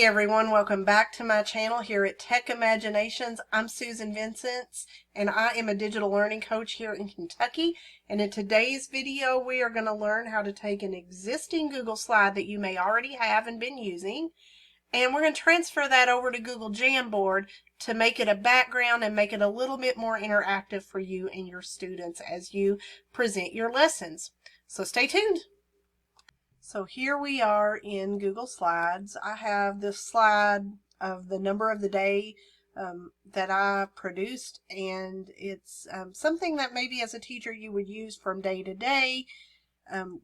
Hey everyone, welcome back to my channel here at Tech Imaginations. I'm Susan Vincentz and I am a digital learning coach here in Kentucky. And in today's video, we are going to learn how to take an existing Google slide that you may already have and been using, and we're going to transfer that over to Google Jamboard to make it a background and make it a little bit more interactive for you and your students as you present your lessons. So stay tuned. So here we are in Google Slides. I have this slide of the number of the day that I produced, and it's something that maybe as a teacher you would use from day to day,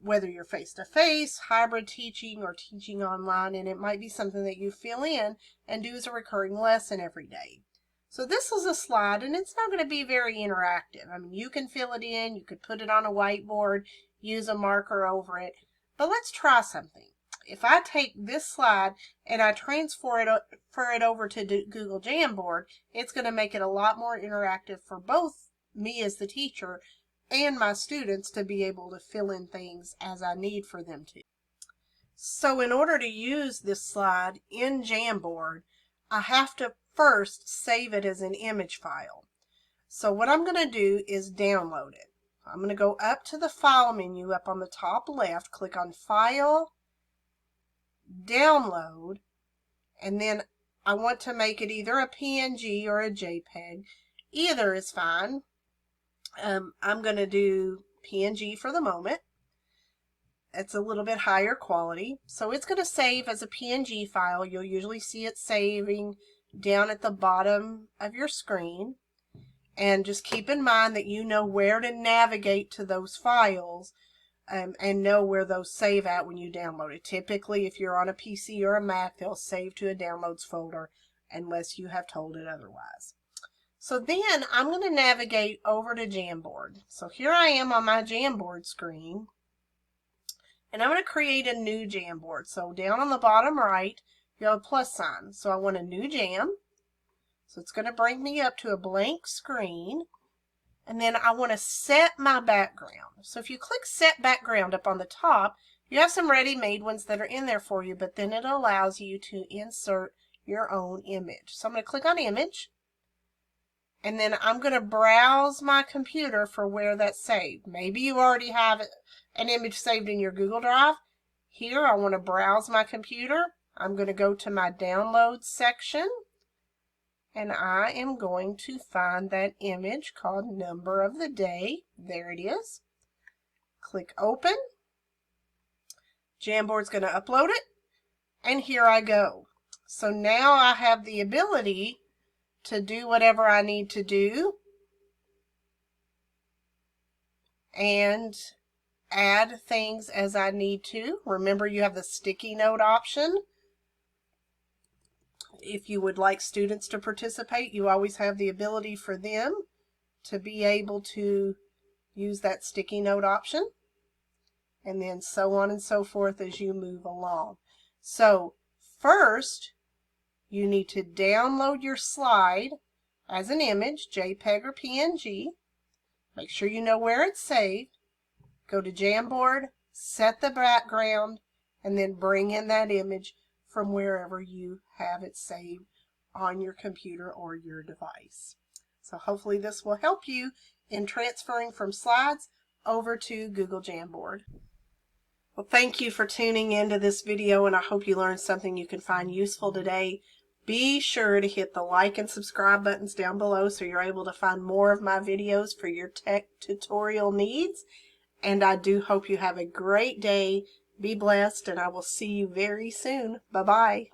whether you're face-to-face, hybrid teaching, or teaching online, and it might be something that you fill in and do as a recurring lesson every day. So this is a slide, and it's not going to be very interactive. I mean, you can fill it in, you could put it on a whiteboard, use a marker over it. But let's try something. If I take this slide and I transfer it over to Google Jamboard, it's going to make it a lot more interactive for both me as the teacher and my students to be able to fill in things as I need for them to. So in order to use this slide in Jamboard, I have to first save it as an image file. So what I'm going to do is download it. I'm going to go up to the File menu up on the top left, click on File, Download, and then I want to make it either a PNG or a JPEG. Either is fine. I'm going to do PNG for the moment. It's a little bit higher quality. So it's going to save as a PNG file. You'll usually see it saving down at the bottom of your screen. And just keep in mind that you know where to navigate to those files and know where those save at when you download it. Typically, if you're on a PC or a Mac, they'll save to a downloads folder unless you have told it otherwise. So then I'm going to navigate over to Jamboard. So here I am on my Jamboard screen, and I'm going to create a new Jamboard. So down on the bottom right, you have a plus sign. So I want a new Jam. So it's going to bring me up to a blank screen, and then I want to set my background. So if you click Set Background up on the top, you have some ready-made ones that are in there for you, but then it allows you to insert your own image. So I'm going to click on Image, and then I'm going to browse my computer for where that's saved. Maybe you already have an image saved in your Google Drive. Here I want to browse my computer. I'm going to go to my Downloads section, and I am going to find that image called Number of the Day. There it is. Click Open. Jamboard's going to upload it. And here I go. So now I have the ability to do whatever I need to do and add things as I need to. Remember, you have the sticky note option. If you would like students to participate, you always have the ability for them to be able to use that sticky note option, and then so on and so forth as you move along. So first, you need to download your slide as an image, JPEG or PNG. Make sure you know where it's saved. Go to Jamboard, set the background, and then bring in that image from wherever you have it saved on your computer or your device. So hopefully this will help you in transferring from slides over to Google Jamboard. Well, thank you for tuning into this video, and I hope you learned something you can find useful today. Be sure to hit the like and subscribe buttons down below so you're able to find more of my videos for your tech tutorial needs. And I do hope you have a great day. Be blessed, and I will see you very soon. Bye-bye.